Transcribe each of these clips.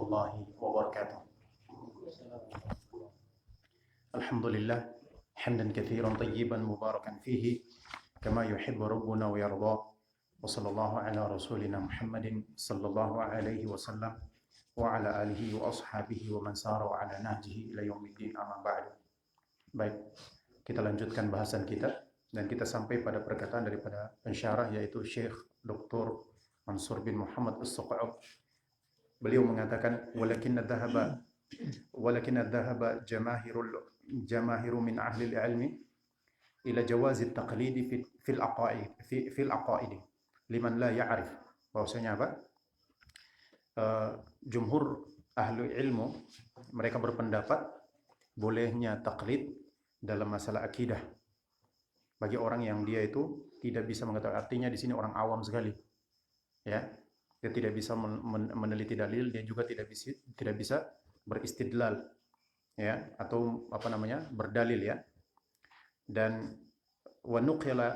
warahmatullahi wabarakatuh. Alhamdulillah hamdan katsiran tayyiban mubarakan fihi kama yuhibbu rabbuna wa yarda. Wa sallallahu ala rasulina Muhammadin sallallahu alaihi wasallam wa ala alihi wa ashabihi wa man sara wa ala nahjihi ila yaumiddin, amma ba'du. Baik, kita lanjutkan bahasan kita dan kita sampai pada perkataan daripada pensyarah yaitu Syekh Dr. Mansur bin Muhammad As-Suqa'ab. Beliau mengatakan walakinna dhahaba jamaahiru min ahli al-ilmi ila jawazi at-taqlid fil aqaid liman la ya'rif. Bahwasanya apa? Jumhur ahli ilmu mereka berpendapat bolehnya taklid dalam masalah akidah bagi orang yang dia itu tidak bisa mengetahui. Artinya di sini orang awam sekali, ya, dia tidak bisa meneliti dalil, dia juga tidak bisa beristidlal, ya, atau berdalil, ya. Dan wa nuqila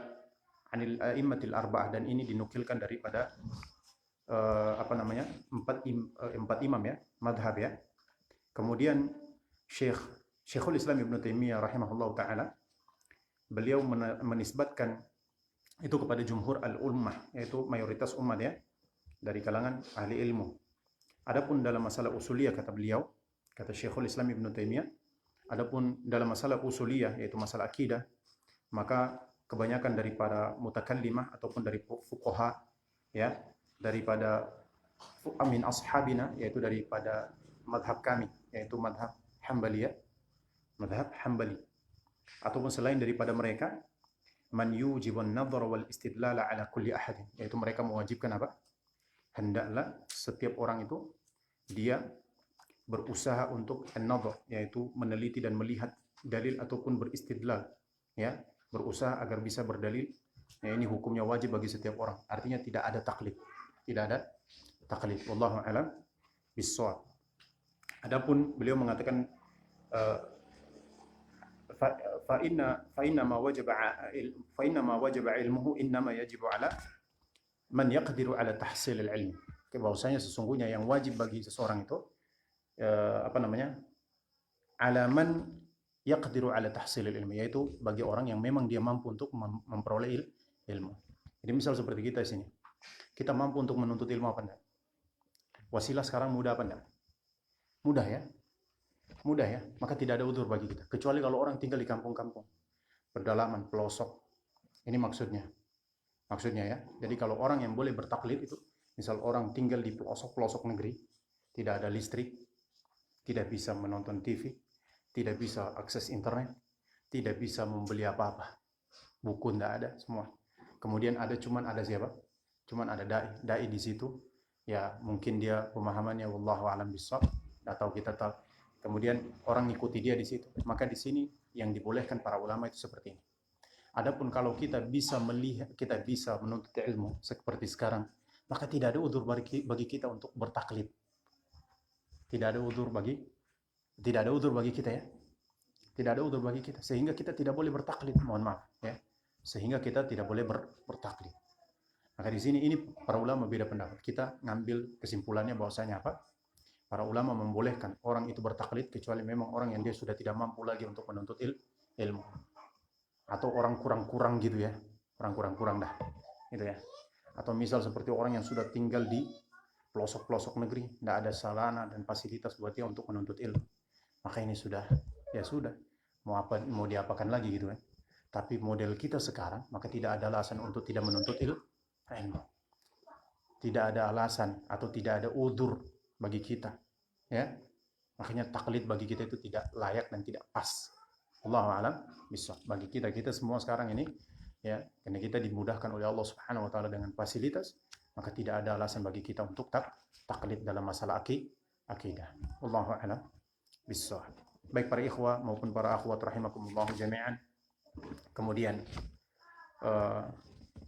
anil a'immatil arba'ah, dan ini dinukilkan daripada empat imam, ya, madhab, ya. Kemudian Syekhul Islam Ibnu Taimiyah rahimahullah taala, beliau menisbatkan itu kepada jumhur al-ummah, yaitu mayoritas umat, ya, dari kalangan ahli ilmu. Adapun dalam masalah usuliyah, kata beliau, kata Syekhul Islam Ibnu Taimiyah, adapun dalam masalah usuliyah yaitu masalah akidah, maka kebanyakan daripada mutakallimah ataupun dari fuqaha, ya, daripada amin ashabina, yaitu daripada madhab kami, yaitu madhab Hanbaliyah, madhab Hanbali, ataupun selain daripada mereka, man yujibun nadhar wal istidlala ala kulli ahadin, yaitu mereka mewajibkan apa? Hendaklah setiap orang itu dia berusaha untuk an-nadhar, yaitu meneliti dan melihat dalil ataupun beristidlal, ya, berusaha agar bisa berdalil. Ya, ini hukumnya wajib bagi setiap orang. Artinya tidak ada taklid. Tidak ada taklid. Wallahu a'lam bis-shawab. Adapun beliau mengatakan fa inna ma wajaba ilmuhu innama yajibu ala man yaqdiru ala tahsil al-ilm. Bahwasanya sesungguhnya yang wajib bagi seseorang itu ala man yaqdiru ala tahsil al-ilm, yaitu bagi orang yang memang dia mampu untuk memperoleh ilmu. Jadi misal seperti kita di sini, kita mampu untuk menuntut ilmu apa enggak? Wasilah sekarang mudah apa enggak? Mudah, ya. Mudah, ya. Maka tidak ada udzur bagi kita, kecuali kalau orang tinggal di kampung-kampung, pedalaman, pelosok. Ini maksudnya, ya. Jadi kalau orang yang boleh bertaklid itu, misal orang tinggal di pelosok-pelosok negeri, tidak ada listrik, tidak bisa menonton TV, tidak bisa akses internet, tidak bisa membeli apa-apa, buku tidak ada semua. Kemudian cuman ada siapa? Cuman ada dai di situ. Ya, mungkin dia pemahamannya wallahu a'lam bishawab, atau kita tahu. Kemudian orang ngikuti dia di situ. Maka di sini yang dibolehkan para ulama itu seperti ini. Adapun kalau kita bisa melihat, kita bisa menuntut ilmu seperti sekarang, maka tidak ada udzur bagi kita untuk bertaklid. Tidak ada udzur bagi kita, ya. Tidak ada udzur bagi kita, sehingga kita tidak boleh bertaklid. Mohon maaf, ya. Sehingga kita tidak boleh bertaklid. Maka di sini ini para ulama beda pendapat. Kita ngambil kesimpulannya bahwasanya apa? Para ulama membolehkan orang itu bertaklid kecuali memang orang yang dia sudah tidak mampu lagi untuk menuntut ilmu. Atau orang kurang-kurang gitu, ya. Orang kurang-kurang dah. Gitu, ya. Atau misal seperti orang yang sudah tinggal di pelosok-pelosok negeri, tidak ada sarana dan fasilitas buat dia untuk menuntut ilmu. Maka ini sudah, ya sudah. Mau diapakan lagi gitu, ya. Tapi model kita sekarang, maka tidak ada alasan untuk tidak menuntut ilmu. Tidak ada alasan atau tidak ada udzur bagi kita, ya. Makanya taklid bagi kita itu tidak layak dan tidak pas. Allahu a'lam bishawab. Bagi kita semua sekarang ini, ya, karena kita dimudahkan oleh Allah Subhanahu wa taala dengan fasilitas, maka tidak ada alasan bagi kita untuk taklid dalam masalah akidah. Allahu a'lam bishawab. Baik para ikhwah maupun para akhwat rahimakumullah jami'an. Kemudian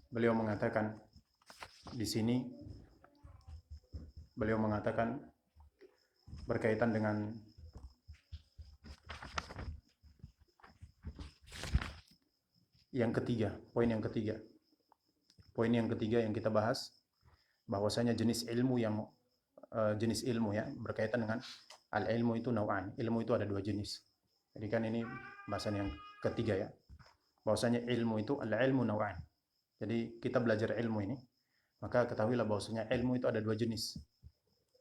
beliau mengatakan di sini, beliau mengatakan berkaitan dengan yang ketiga, poin yang ketiga. Poin yang ketiga yang kita bahas, bahwasanya jenis ilmu yang jenis ilmu ya, berkaitan dengan al-ilmu itu nau'an. Ilmu itu ada dua jenis. Jadi kan ini bahasan yang ketiga ya. Bahwasanya ilmu itu al-ilmu nau'an. Jadi kita belajar ilmu ini, maka ketahuilah bahwasanya ilmu itu ada dua jenis.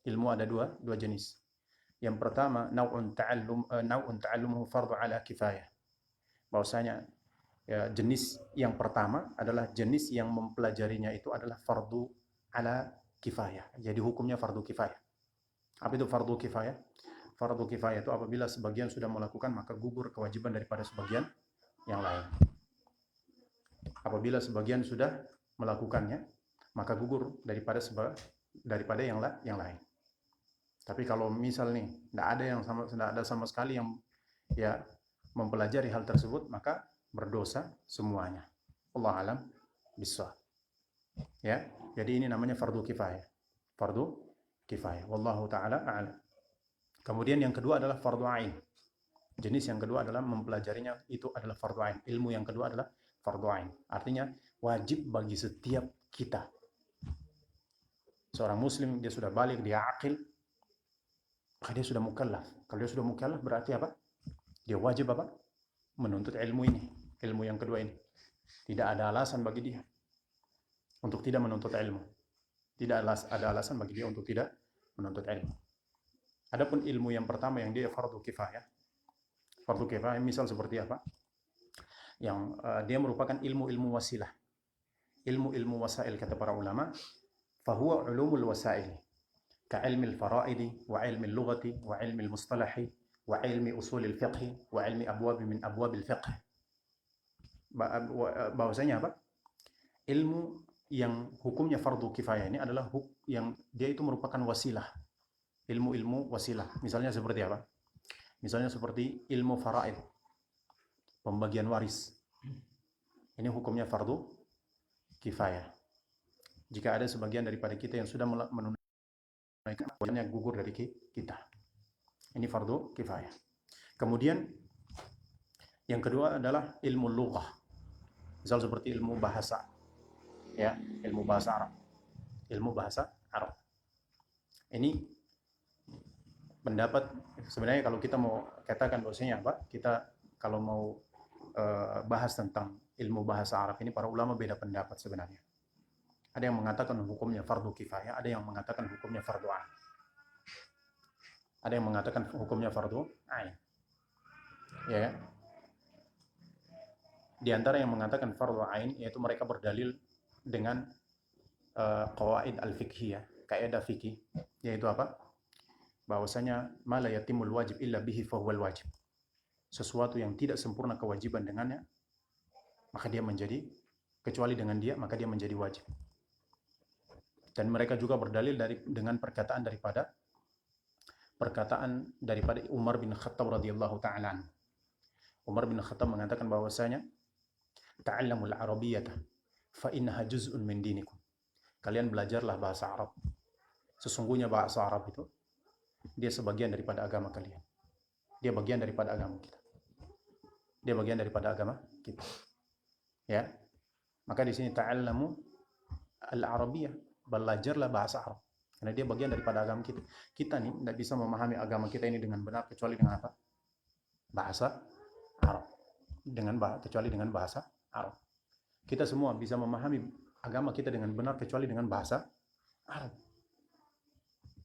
Ilmu ada dua jenis. Yang pertama, nau'un ta'allumuhu fardhu 'ala kifayah. Bahwasanya ya, jenis yang pertama adalah jenis yang mempelajarinya itu adalah fardu 'ala kifayah. Jadi hukumnya fardu kifayah. Apa itu fardu kifayah? Fardu kifayah itu apabila sebagian sudah melakukan maka gugur kewajiban daripada sebagian yang lain. Apabila sebagian sudah melakukannya, maka gugur daripada yang lain. Tapi kalau misal nih, tidak ada sama sekali yang ya mempelajari hal tersebut, maka berdosa semuanya. Allah alam bisawab. Ya, jadi ini namanya fardu kifayah. Fardu kifayah. Wallahu taala a'lam. Kemudian yang kedua adalah fardu ain. Jenis yang kedua adalah mempelajarinya itu adalah fardu ain. Ilmu yang kedua adalah fardu ain. Artinya wajib bagi setiap kita. Seorang muslim dia sudah balik, dia akil, maka dia sudah mukallaf. Kalau dia sudah mukallaf berarti apa? Dia wajib apa? Menuntut ilmu ini, ilmu yang kedua ini. Tidak ada alasan bagi dia untuk tidak menuntut ilmu. Tidak ada alasan bagi dia untuk tidak menuntut ilmu. Adapun ilmu yang pertama yang dia fardu kifayah. Fardu kifayah misal seperti apa? Yang dia merupakan ilmu-ilmu wasilah. Ilmu-ilmu wasail kata para ulama, fahuwa ulumul wasail. Ka'ilmi al-fara'idi wa ilmi al-lughati wa ilmi al-mustalahi wa ilmi usul al-fiqh wa ilmi abwab min abwab al-fiqh. Bahwasanya apa? Ilmu yang hukumnya fardu kifayah ini adalah yang dia itu merupakan wasilah. Ilmu-ilmu wasilah. Misalnya seperti apa? Misalnya seperti ilmu faraid, pembagian waris. Ini hukumnya fardu kifayah. Jika ada sebagian daripada kita yang sudah menunaikan, wajibnya gugur dari kita. Ini fardu kifayah. Kemudian yang kedua adalah ilmu lughah. Misal seperti ilmu bahasa. Ya, ilmu bahasa Arab. Ilmu bahasa Arab. Ini pendapat sebenarnya kalau kita mau katakan bahwasanya apa? Kita kalau mau bahas tentang ilmu bahasa Arab ini para ulama beda pendapat sebenarnya. Ada yang mengatakan hukumnya fardu kifayah, ada yang mengatakan hukumnya fardu ain. Ada yang mengatakan hukumnya fardu ain. Ya kan? Di antara yang mengatakan fardu ain yaitu mereka berdalil dengan qawaid al-fiqhiyah, kaidah fikih, yaitu apa? Bahwasanya ma la yatimul wajib illa bihi fa huwal wajib. Sesuatu yang tidak sempurna kewajiban dengannya, maka dia menjadi, kecuali dengan dia, maka dia menjadi wajib. Dan mereka juga berdalil dengan perkataan daripada Umar bin Khattab radhiyallahu ta'ala. Umar bin Khattab mengatakan bahwasanya ta'allamul arabiyyata fa innaha juz'un min dinikum. Kalian belajarlah bahasa Arab. Sesungguhnya bahasa Arab itu dia sebagian daripada agama kalian. Dia bagian daripada agama kita. Dia bagian daripada agama kita. Ya. Maka di sini ta'allamu al-arabiyyah, belajarlah bahasa Arab. Karena dia bagian daripada agama kita. Kita nih tidak bisa memahami agama kita ini dengan benar kecuali dengan apa? Bahasa Arab. Kecuali dengan bahasa Arab. Kita semua bisa memahami agama kita dengan benar kecuali dengan bahasa Arab.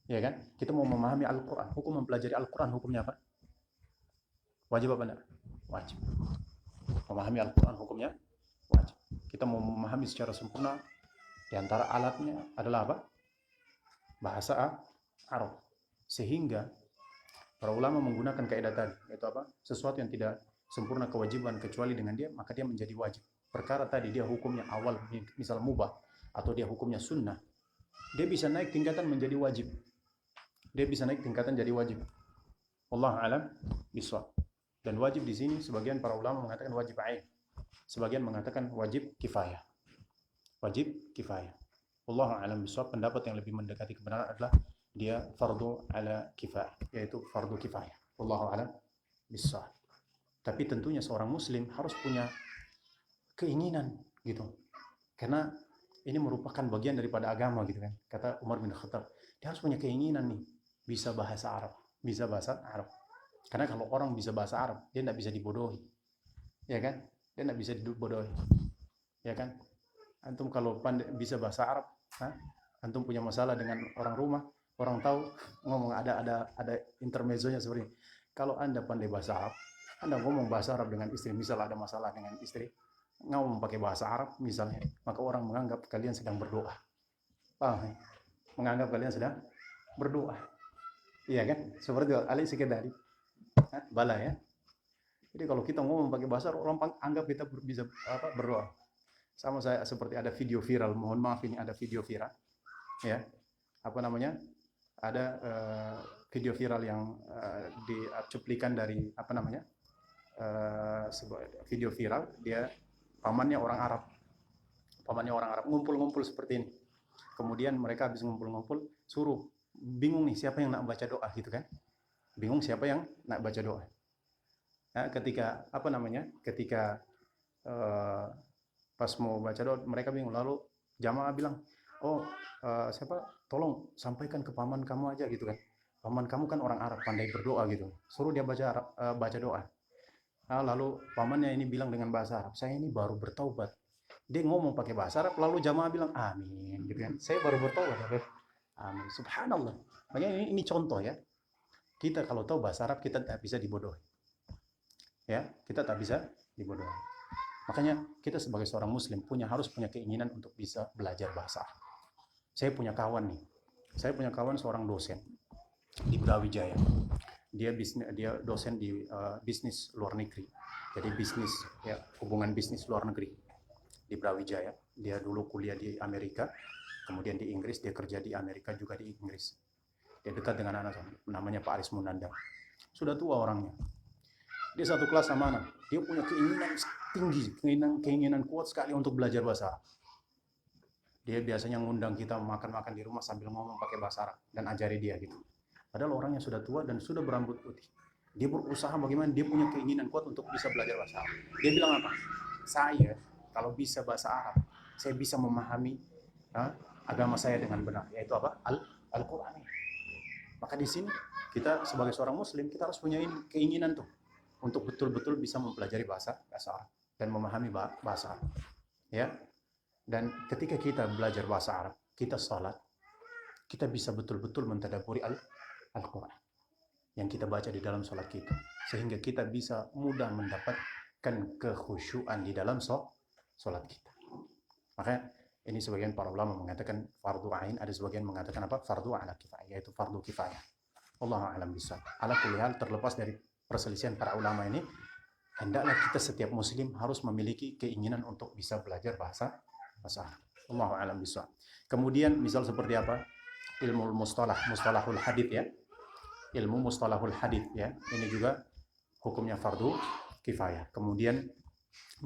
Ya kan? Kita mau memahami Al-Quran. Hukum mempelajari Al-Quran hukumnya apa? Wajib apa enggak? Wajib. Memahami Al-Quran hukumnya wajib. Kita mau memahami secara sempurna, di antara alatnya adalah apa? Bahasa Arab. Sehingga para ulama menggunakan kaidah tadi, yaitu apa? Sesuatu yang tidak sempurna kewajiban kecuali dengan dia, maka dia menjadi wajib. Perkara tadi dia hukumnya awal, misal mubah, atau dia hukumnya sunnah, dia bisa naik tingkatan menjadi wajib. Dia bisa naik tingkatan jadi wajib. Wallahu a'lam bishawab. Dan wajib di sini sebagian para ulama mengatakan wajib ain. Sebagian mengatakan wajib kifayah. Wajib kifayah. Wallahu a'lam bishawab. Pendapat yang lebih mendekati kebenaran adalah dia fardu ala kifayah, yaitu fardu kifayah. Wallahu a'lam bishawab. Tapi tentunya seorang muslim harus punya keinginan gitu. Karena ini merupakan bagian daripada agama gitu kan. Kata Umar bin Khattab, Dia harus punya keinginan nih, bisa bahasa Arab, bisa bahasa Arab. Karena kalau orang bisa bahasa Arab, dia tidak bisa dibodohi, ya kan? Dia tidak bisa dibodohi, ya kan? Antum kalau pandai bisa bahasa Arab, antum punya masalah dengan orang rumah, orang tahu ngomong ada intermezzonya seperti ini. Kalau anda pandai bahasa Arab, anda ngomong bahasa Arab dengan istri, misal ada masalah dengan istri, ngomong pakai bahasa Arab misalnya, maka orang menganggap kalian sedang berdoa. Paham? Menganggap kalian sedang berdoa. Iya kan? Seperti Ali sekedari. Bala ya. Jadi kalau kita ngomong pakai bahasa Arab, orang anggap kita bisa berdoa. Sama saya seperti ada video viral, mohon maaf ini ada video viral. Ya. Apa namanya? Ada video viral yang dicuplikan dari apa namanya? Sebuah video viral, dia pamannya orang Arab. Pamannya orang Arab ngumpul-ngumpul seperti ini. Kemudian mereka habis ngumpul-ngumpul, suruh bingung nih siapa yang nak baca doa gitu kan? Bingung siapa yang nak baca doa. Nah, ketika apa namanya? Ketika pas mau baca doa mereka bingung, lalu jamaah bilang, "Oh, siapa? Tolong sampaikan ke paman kamu aja gitu kan. Paman kamu kan orang Arab, pandai berdoa gitu. Suruh dia baca Arab, baca doa." Nah, lalu pamannya ini bilang dengan bahasa Arab, "Saya ini baru bertaubat." Dia ngomong pakai bahasa Arab, lalu jamaah bilang amin gitu kan. Saya baru bertaubat. Amin. Subhanallah. Makanya ini contoh ya. Kita kalau tahu bahasa Arab kita tak bisa dibodohi. Ya, kita tak bisa dibodohi. Makanya kita sebagai seorang muslim harus punya keinginan untuk bisa belajar bahasa Arab. Saya punya kawan nih. Saya punya kawan seorang dosen di Brawijaya. Dia dosen di bisnis luar negeri. Jadi bisnis ya, hubungan bisnis luar negeri di Brawijaya. Dia dulu kuliah di Amerika, kemudian di Inggris, dia kerja di Amerika juga di Inggris. Dia dekat dengan anak namanya Pak Aris Munandang. Sudah tua orangnya. Dia satu kelas sama anak. Dia punya keinginan tinggi, keinginan kuat sekali untuk belajar bahasa Arab. Dia biasanya ngundang kita makan-makan di rumah sambil ngomong pakai bahasa Arab dan ajari dia gitu. Padahal orangnya sudah tua dan sudah berambut putih. Dia berusaha bagaimana dia punya keinginan kuat untuk bisa belajar bahasa Arab. Dia bilang apa? Saya kalau bisa bahasa Arab, saya bisa memahami agama saya dengan benar, yaitu apa? Al-Quran. Maka di sini kita sebagai seorang muslim kita harus punya keinginan tuh untuk betul-betul bisa mempelajari bahasa Arab dan memahami bahasa Arab. Ya. Dan ketika kita belajar bahasa Arab, kita salat, kita bisa betul-betul mentadabburi Al-Quran yang kita baca di dalam salat kita, sehingga kita bisa mudah mendapatkan kekhusyuan di dalam salat kita. Makanya ini sebagian para ulama mengatakan fardu ain, ada sebagian mengatakan apa? Fardu ala kifayah, yaitu fardu kifayah. Wallahu a'lam bishawab. Ala kulli hal, terlepas dari perselisihan para ulama ini, hendaklah kita setiap muslim harus memiliki keinginan untuk bisa belajar bahasa Arab. Wallahu a'lam bishawab. Kemudian misal seperti apa? Ilmu mustalahul hadits ya. Ilmu mustalahul hadits ya. Ini juga hukumnya fardu kifayah. Kemudian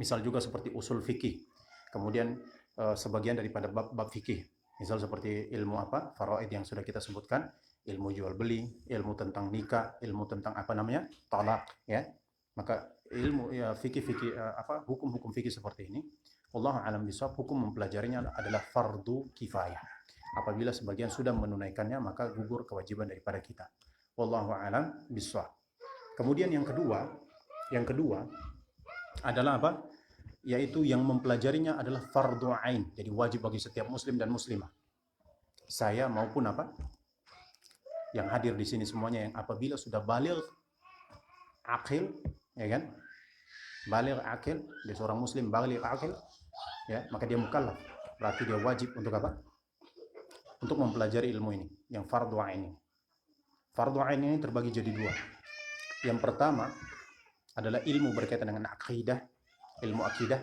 misal juga seperti usul fikih. Kemudian sebagian daripada bab fikih. Misal seperti ilmu apa? Faraid yang sudah kita sebutkan, ilmu jual beli, ilmu tentang nikah, ilmu tentang apa namanya? Talak ya. Maka ilmu ya fikih hukum-hukum fikih seperti ini, wallahu a'lam bishawab, hukum mempelajarinya adalah fardu kifayah. Apabila sebagian sudah menunaikannya, maka gugur kewajiban daripada kita. Wallahu a'lam bishawab. Kemudian yang kedua adalah apa? Yaitu yang mempelajarinya adalah fardu ain, jadi wajib bagi setiap muslim dan muslimah. Saya maupun apa? Yang hadir di sini semuanya yang apabila sudah baligh akil, ya kan? Baligh akil, dia seorang muslim baligh akil, ya, maka dia mukallaf. Berarti dia wajib untuk apa? Untuk mempelajari ilmu ini, yang fardu ain ini. Fardu ain ini terbagi jadi dua. Yang pertama adalah ilmu berkaitan dengan akidah, ilmu akidah.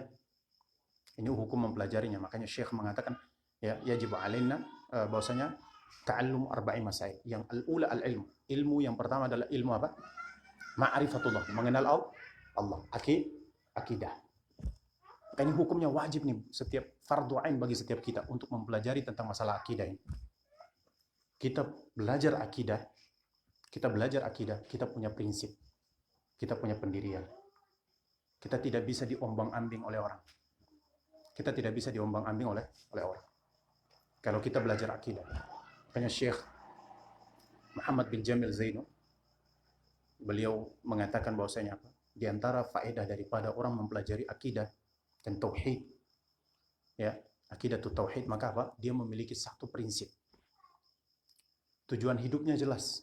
Ini hukum mempelajarinya. Makanya Syekh mengatakan ya yajib alaina bahwasanya ta'allum arba'i masail. Yang al-ula al-ilmu. Ilmu yang pertama adalah ilmu apa? Ma'rifatullah, mengenal Allah. Akidah. Ini hukumnya wajib nih, setiap fardu ain bagi setiap kita untuk mempelajari tentang masalah akidah ini. Kita belajar akidah, kita punya prinsip, kita punya pendirian. Kita tidak bisa diombang-ambing oleh orang. Kita tidak bisa diombang-ambing oleh orang. Kalau kita belajar akidah. Makanya Syekh Muhammad bin Jamil Zainu, beliau mengatakan bahwasanya apa? Di antara faedah daripada orang mempelajari akidah dan tauhid, ya, akidah itu tauhid, maka apa? Dia memiliki satu prinsip. Tujuan hidupnya jelas.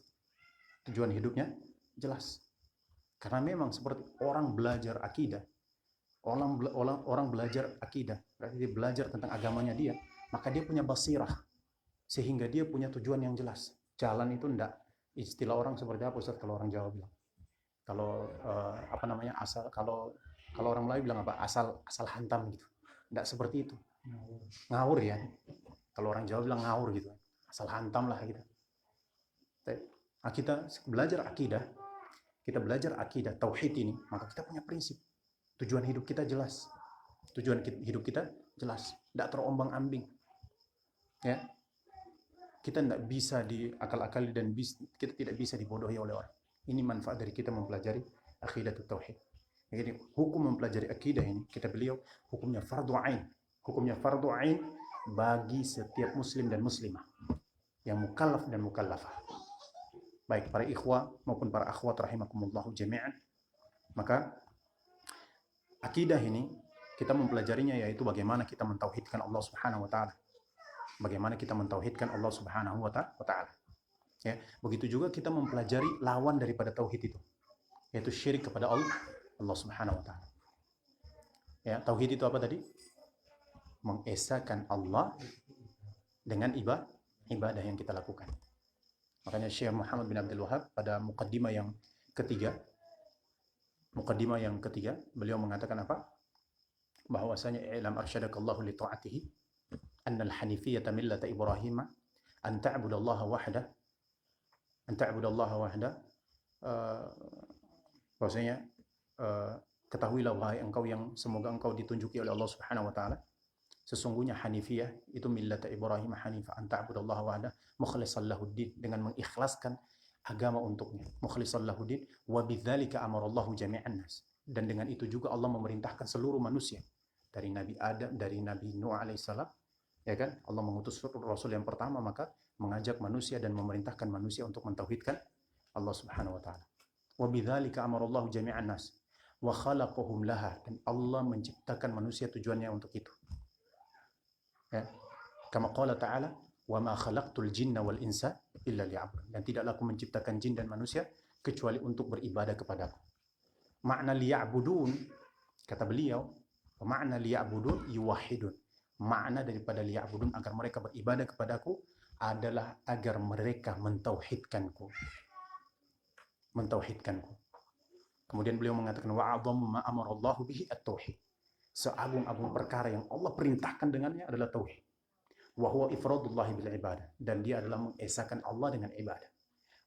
Tujuan hidupnya jelas. Karena memang seperti orang belajar akidah, orang belajar akidah, berarti dia belajar tentang agamanya dia, maka dia punya basirah, sehingga dia punya tujuan yang jelas. Jalan itu enggak, istilah orang seperti apa Ustaz kalau orang Jawa bilang? Kalau apa namanya, asal, kalau orang Melayu bilang apa? Asal hantam gitu. Enggak seperti itu. Ngawur ya. Kalau orang Jawa bilang ngawur gitu. Asal hantam lah gitu. Nah, kita belajar akidah, tauhid ini, maka kita punya prinsip. Tujuan hidup kita jelas. Tujuan hidup kita jelas. Tidak terombang-ambing. Ya. Kita tidak bisa diakal-akali dan kita tidak bisa dibodohi oleh orang. Ini manfaat dari kita mempelajari akidah tauhid. Jadi hukum mempelajari akidah ini, kita beliau hukumnya fardu ain. Hukumnya fardu ain bagi setiap muslim dan muslimah yang mukallaf dan mukallafah. Baik para ikhwah maupun para akhwat rahimakumullahu jami'an. Maka akidah ini kita mempelajarinya yaitu bagaimana kita mentauhidkan Allah Subhanahu wa taala. Bagaimana kita mentauhidkan Allah Subhanahu wa taala. Ya, begitu juga kita mempelajari lawan daripada tauhid itu, yaitu syirik kepada Allah Subhanahu wa taala. Ya, tauhid itu apa tadi? Mengesahkan Allah dengan ibadah yang kita lakukan. Makanya Syekh Muhammad bin Abdul Wahab pada muqaddimah yang ketiga, beliau mengatakan apa? Bahwasanya ilam arsyadakallahu li ta'atihi anna al-hanifiyyah millata Ibrahim an ta'budallaha wahdah bahwasanya ketahuilah wahai engkau yang semoga engkau ditunjuki oleh Allah Subhanahu wa taala, sesungguhnya hanifiyah itu millata Ibrahim hanifah an ta'budallaha wahdah mukhlishan lahuddin, dengan mengikhlaskan agama untuknya, mukhlishan lahuddin, wa bidzalika amarallahu jami'an nas, dan dengan itu juga Allah memerintahkan seluruh manusia dari Nabi Adam, dari Nabi Nuh alaihissalam, ya kan? Allah mengutus Rasul yang pertama, maka mengajak manusia dan memerintahkan manusia untuk mentauhidkan Allah Subhanahu wa taala. Wa bidzalika amarallahu jami'an nas wa khalaqahum laha, dan Allah menciptakan manusia tujuannya untuk itu. Ya. Kama qala ta'ala, wa ma khalaqtul jinna wal insa illa liya'budun, dan tidaklah aku menciptakan jin dan manusia kecuali untuk beribadah kepadaku. Makna liya'budun, kata beliau, makna liya'budun yuwahhidun. Makna daripada liya'budun, agar mereka beribadah kepadaku, adalah agar mereka mentauhidkanku. Kemudian beliau mengatakan wa'adhamu ma amarallahu bihi at-tauhid. Seagung-agung perkara yang Allah perintahkan dengannya adalah tauhid. Wa huwa ifradullahi bil ibadah, dan dia adalah mengesahkan Allah dengan ibadah.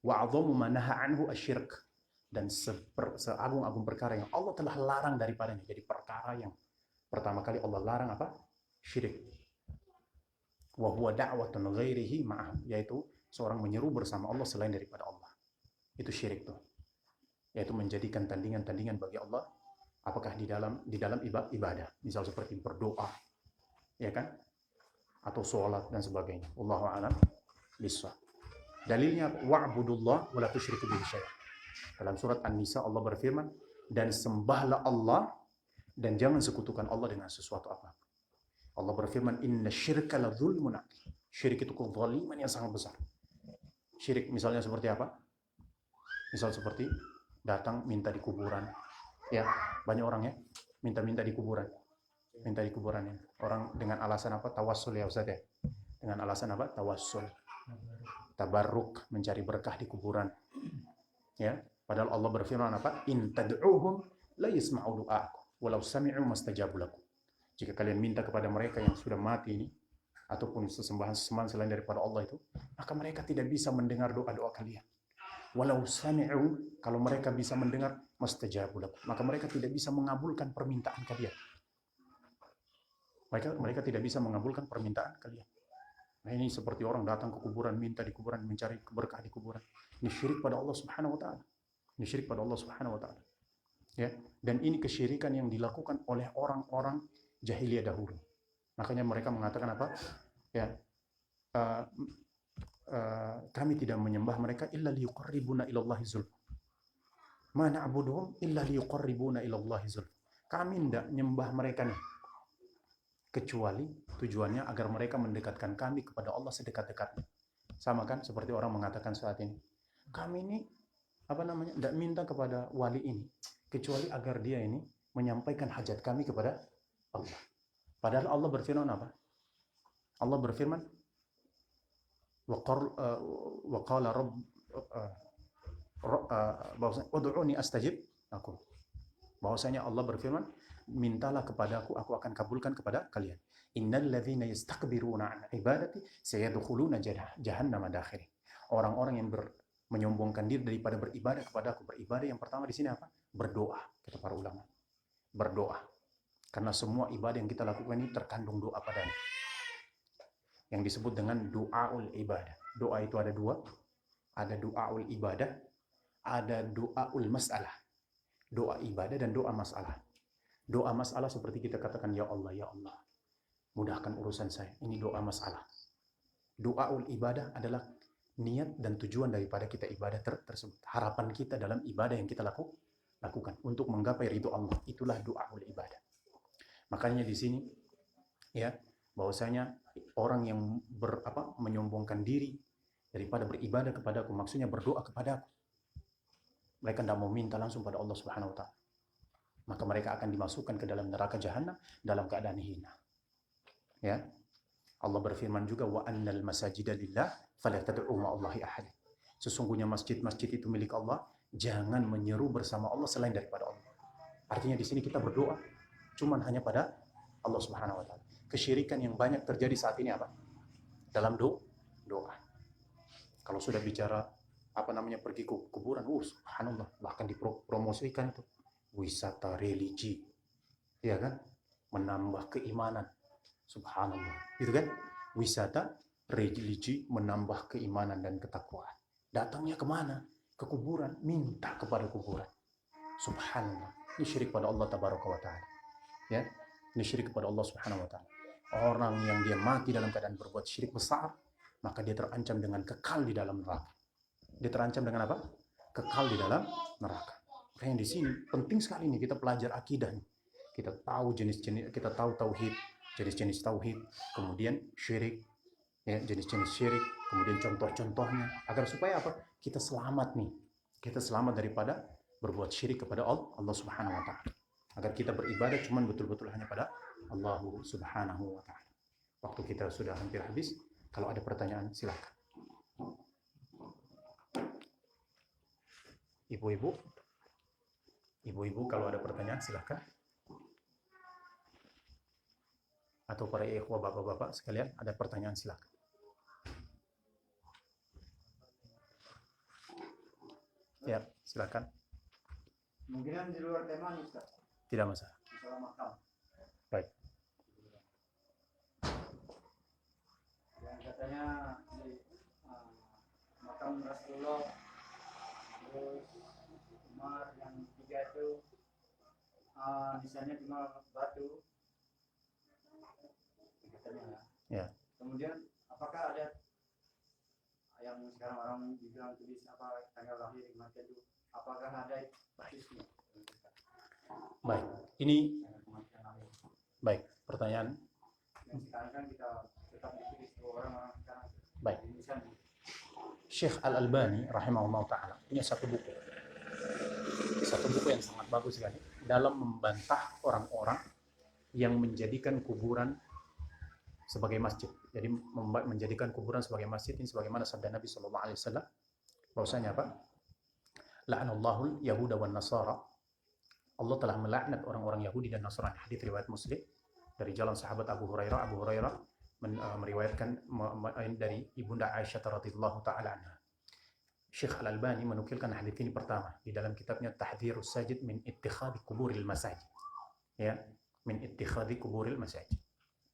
Wa'adhamu ma naha anhu asyirk, dan seagung-agung perkara yang Allah telah larang daripadanya. Jadi perkara yang pertama kali Allah larang apa? Syirik. Wa huwa da'watun ghairihi ma'ah, yaitu seorang menyeru bersama Allah selain daripada Allah. Itu syirik tuh. Yaitu menjadikan tandingan-tandingan bagi Allah, apakah di dalam ibadah, misal seperti berdoa, ya kan? Atau sholat dan sebagainya. Wallahu a'lam bishawab. Dalilnya wa'budullah wa la tusyriku bihi syai'an. Dalam surat An-Nisa Allah berfirman, dan sembahlah Allah dan jangan sekutukan Allah dengan sesuatu apa. Allah berfirman, inna syirka la dzulmun adzim. Syirik itu kezaliman yang sangat besar. Syirik misalnya seperti apa? Misal seperti datang minta di kuburan. Ya, banyak orang ya minta di kuburan. Minta di kuburan ya. Orang dengan alasan apa? Tawassul ya Ustaz ya. Dengan alasan apa? Tawassul. Tabarruk, mencari berkah di kuburan. Ya, padahal Allah berfirman apa? In tad'uhum la yasma'u du'aakum walau sami'u mastajabu lakum. Jika kalian minta kepada mereka yang sudah mati ini, ataupun sesembahan-sesembahan selain daripada Allah itu, maka mereka tidak bisa mendengar doa-doa kalian. Walau sami'u, kalau mereka bisa mendengar, mastajabu lakum, maka mereka tidak bisa mengabulkan permintaan kalian. Mereka tidak bisa mengabulkan permintaan kalian. Nah, ini seperti orang datang ke kuburan, minta di kuburan, mencari berkah di kuburan. Ini syirik pada Allah Subhanahu wa taala. Ini syirik pada Allah Subhanahu wa taala. Ya, dan ini kesyirikan yang dilakukan oleh orang-orang jahiliyah dahulu. Makanya mereka mengatakan apa? Ya, kami tidak menyembah mereka illa liyuqarribuna ilallahi zulfa. Ma na'buduhum illa liyuqarribuna ilallahi zulfa. Kami tidak menyembah mereka nih kecuali tujuannya agar mereka mendekatkan kami kepada Allah sedekat-dekatnya. Sama kan seperti orang mengatakan saat ini, kami ini tidak minta kepada wali ini kecuali agar dia ini menyampaikan hajat kami kepada Allah. Padahal Allah berfirman apa? Allah berfirman, wa qala rabb ud'uni astajib lakum. Bahwasanya Allah berfirman, mintalah kepadaku, aku akan kabulkan kepada kalian. Innal ladzina yastakbiruna an ibadati sayadkhuluna jahannama dakhirin. Orang-orang yang menyombongkan diri daripada beribadah kepadaku. Beribadah yang pertama di sini apa? Berdoa, kata para ulama. Berdoa. Karena semua ibadah yang kita lakukan ini terkandung doa padanya. Yang disebut dengan doaul ibadah. Doa itu ada dua. Ada doaul ibadah, ada doaul masalah. Doa ibadah dan doa masalah. Doa masalah seperti kita katakan, ya Allah, mudahkan urusan saya. Ini doa masalah. Doaul ibadah adalah niat dan tujuan daripada kita ibadah tersebut. Harapan kita dalam ibadah yang kita lakukan untuk menggapai ridho Allah. Itulah doaul ibadah. Makanya di sini ya, bahwasanya orang yang menyombongkan diri daripada beribadah kepadaku, maksudnya berdoa kepadaku, mereka tidak mau minta langsung pada Allah Subhanahu wa taala, maka mereka akan dimasukkan ke dalam neraka jahanam dalam keadaan hina. Ya. Allah berfirman juga, wa annal masajida lillah fala tad'u ma'allahi ahad. Sesungguhnya masjid-masjid itu milik Allah, jangan menyeru bersama Allah selain daripada Allah. Artinya di sini kita berdoa cuman hanya pada Allah Subhanahu wa taala. Kesyirikan yang banyak terjadi saat ini apa? Dalam doa. Kalau sudah bicara pergi ke kuburan, subhanallah, bahkan dipromosikan itu wisata religi, ya kan, menambah keimanan, subhanallah, gitu kan, wisata religi menambah keimanan dan ketakwaan. Datangnya kemana? Ke kuburan, minta kepada kuburan, subhanallah. Ini syirik pada Allah tabaraka wa ta'ala, ya, ini syirik kepada Allah subhanahu wa ta'ala. Orang yang dia mati dalam keadaan berbuat syirik besar, maka dia terancam dengan kekal di dalam neraka. Dia terancam dengan apa? Kekal di dalam neraka. Makanya di sini penting sekali nih kita belajar akidah. Kita tahu jenis-jenis, kita tahu tauhid, jenis-jenis tauhid, kemudian syirik, ya, jenis-jenis syirik, kemudian contoh-contohnya, agar supaya apa? Kita selamat nih. Kita selamat daripada berbuat syirik kepada Allah Subhanahu wa taala. Agar kita beribadah cuman betul-betul hanya pada Allah Subhanahu wa taala. Waktu kita sudah hampir habis. Kalau ada pertanyaan silakan. Ibu-ibu kalau ada pertanyaan silakan. Atau para ikhwah bapak-bapak sekalian ada pertanyaan silakan. Ya, silakan. Mungkin di luar tema nih, Ustaz. Tidak masalah. Masalah makam. Baik. Yang katanya di makam Rasulullah, terus Umar yang tiga itu nisannya cuma batu, katanya. Ya. Kemudian apakah ada yang sekarang orang bilang tulis tanggal lahir kematian itu, apakah ada basisnya? Baik. Ini baik pertanyaan. Yang sekarang kan kita tetap ditulis ke orang-orang sekarang. Baik. Syekh Al-Albani rahimahullah ta'ala punya satu buku yang sangat bagus sekali dalam membantah orang-orang yang menjadikan kuburan sebagai masjid. Jadi menjadikan kuburan sebagai masjid ini sebagaimana sabda Nabi SAW, bahwasanya apa? La'anallahu yahuda wan nasara. Allah telah melaknat orang-orang Yahudi dan Nasrani. Hadis riwayat Muslim dari jalan sahabat Abu Hurairah. Abu Hurairah meriwayatkan dari ibunda Aisyah radhiyallahu taala anha. Syekh Al-Albani menukilkan hadis ini pertama di dalam kitabnya Tahdhirus Sajid min ittikhadhi kuburil masajid. Ya, min ittikhadhi kuburil masajid.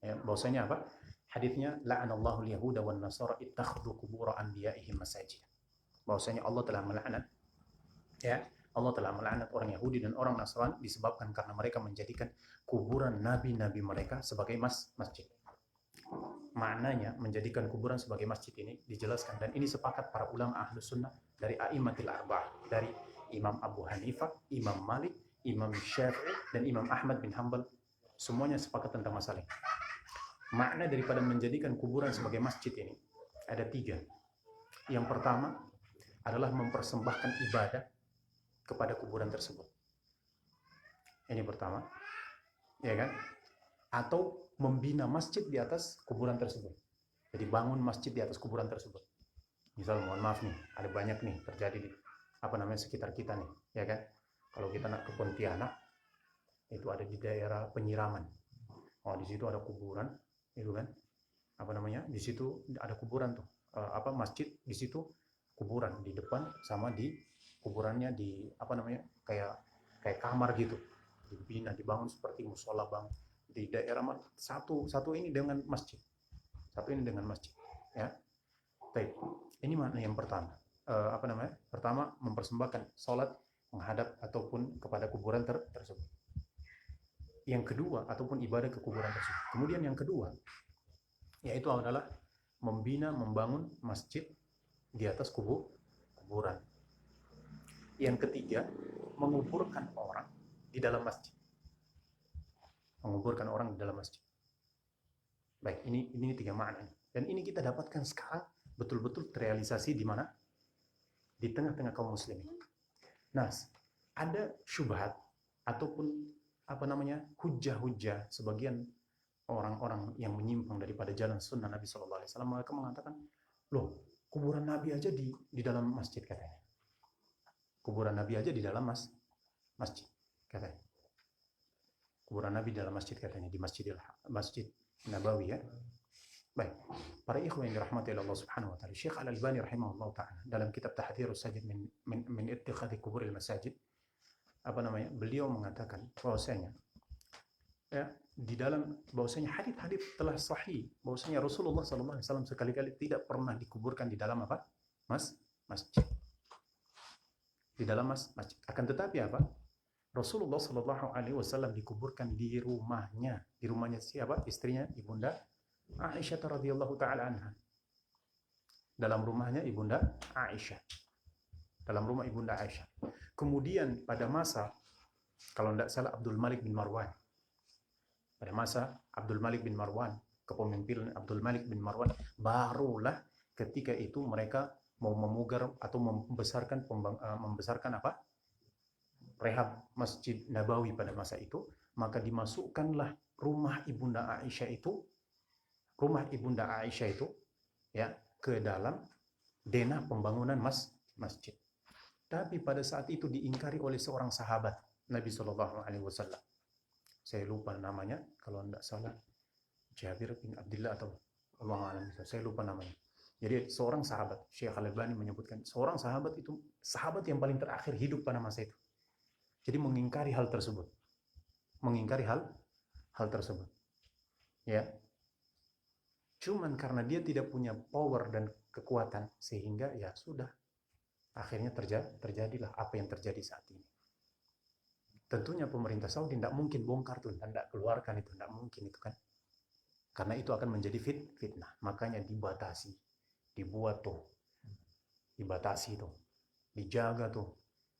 Ya, bahwasanya apa? Hadisnya la'anallahu al-yahuda wan nasara ittakhadhu qubur anbiya'ihim masajid. Bahwasanya Allah telah melaknat, ya, Allah telah melaknat orang Yahudi dan orang Nasrani disebabkan karena mereka menjadikan kuburan nabi-nabi mereka sebagai masjid. maknanya menjadikan kuburan sebagai masjid ini dijelaskan, dan ini sepakat para ulama ahlus sunnah dari a'immatil arba'ah, dari Imam Abu Hanifah, Imam Malik, Imam Syafi'i, dan Imam Ahmad bin Hanbal. Semuanya sepakat tentang masalah ini. Makna daripada menjadikan kuburan sebagai masjid ini ada 3. Yang pertama adalah mempersembahkan ibadah kepada kuburan tersebut. Ini pertama, ya kan? Atau membina masjid di atas kuburan tersebut. Jadi bangun masjid di atas kuburan tersebut. Misal, mohon maaf nih, ada banyak nih terjadi di sekitar kita nih, ya kan? Kalau kita nak ke Pontianak, itu ada di daerah penyiraman. Oh, di situ ada kuburan, itu kan? Di situ ada kuburan tuh. Masjid di situ kuburan di depan, sama di kuburannya di kayak kamar gitu. Dibina, dibangun seperti musola bang di daerah satu ini dengan masjid, ya. Baik, ini makna yang pertama. Pertama, mempersembahkan sholat menghadap ataupun kepada kuburan tersebut. Yang kedua, ataupun ibadah ke kuburan tersebut. Kemudian yang kedua, yaitu adalah membangun masjid di atas kuburan. Yang ketiga, menguburkan orang di dalam masjid. Baik, ini 3 makna. Dan ini kita dapatkan sekarang betul-betul terrealisasi di mana? Di tengah-tengah kaum muslimin. Nah, ada syubhat ataupun hujah-hujah sebagian orang-orang yang menyimpang daripada jalan sunnah Nabi SAW. Mereka mengatakan, loh, kuburan Nabi aja di dalam masjid katanya. Kuburan Nabi aja di dalam masjid katanya. Kuburan Nabi dalam masjid katanya, di Masjid Nabawi, ya. Baik, para ikhwan yang dirahmati Allah Subhanahu wa taala, Syekh Al-Albani rahimahullah taala dalam kitab Tahdhirus Sajid min ittikhadhi kuburil masajid, beliau mengatakan bahwasanya hadis-hadis telah sahih bahwasanya Rasulullah SAW sekali-kali tidak pernah dikuburkan di dalam masjid. Di dalam masjid. Akan tetapi Rasulullah SAW dikuburkan di rumahnya. Di rumahnya siapa? Istrinya, Ibunda Aisyah radhiyallahu taala anha. Dalam rumahnya Ibunda Aisyah. Kemudian pada masa, kalau tidak salah, Abdul Malik bin Marwan. Pada masa Abdul Malik bin Marwan, kepemimpinan Abdul Malik bin Marwan, barulah ketika itu mereka mau memugar atau membesarkan rehab Masjid Nabawi pada masa itu, maka dimasukkanlah rumah Ibunda Aisyah itu ya ke dalam denah pembangunan masjid. Tapi pada saat itu diingkari oleh seorang sahabat Nabi SAW. Saya lupa namanya, kalau tidak salah Jabir bin Abdullah atau Allah alam, saya lupa namanya. Jadi seorang sahabat, Syekh Al-Albani menyebutkan, seorang sahabat itu sahabat yang paling terakhir hidup pada masa itu. Jadi mengingkari hal tersebut. Ya. Cuman karena dia tidak punya power dan kekuatan, sehingga ya sudah. Akhirnya terjadilah apa yang terjadi saat ini. Tentunya pemerintah Saudi tidak mungkin bongkar tuh, tidak keluarkan itu, tidak mungkin itu kan. Karena itu akan menjadi fitnah. Makanya dibatasi, dibatasi tuh, dijaga tuh,